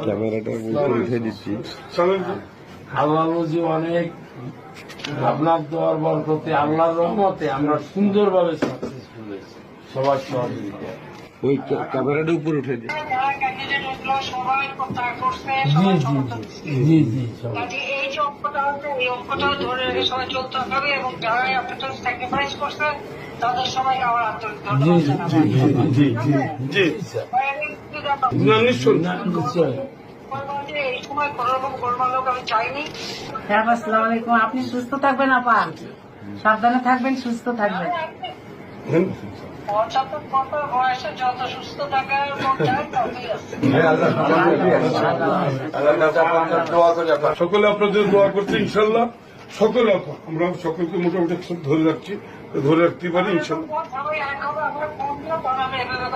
ক্যামেরাটা উঠে দিচ্ছি। আল্লাহ রোজি অনেক আপনার দোয়ার বরকতে আল্লাহর রহমতে আমরা সুন্দরভাবে সাকসেসফুল হয়েছি সবার সহযোগিতা। ওই ক্যামেরাটা উপরে উঠে দিচ্ছি। জি জি এই যে অঙ্কটা আছে এই অঙ্কটা ধরে রেখে সবাই চলতে হবে এবং যারাই আপনাদের স্যাক্রিফাইস করছে তাদের সবাই আমার আন্তরিক ধন্যবাদ জানাই। এই সময় কোন রকম গোলমাল লোক আমি চাইনি। হ্যাঁ, আসসালামু আলাইকুম। আপনি সুস্থ থাকবেন আপা, সাবধানে থাকবেন, সুস্থ থাকবেন। পঁচাত্তর বছর বয়সে যত সুস্থ থাকার মন চায় ততই আছে। সকলে আপনাদের দোয়া করছে ইনশাল্লাহ। সকলে আমরা সকলকে মোটামুটি ধরে রাখছি, ধরে রাখতে পারি ইনশাল্লাহ। সবাই এক হবে, আমরা কম না, কারণ আমি এভাবে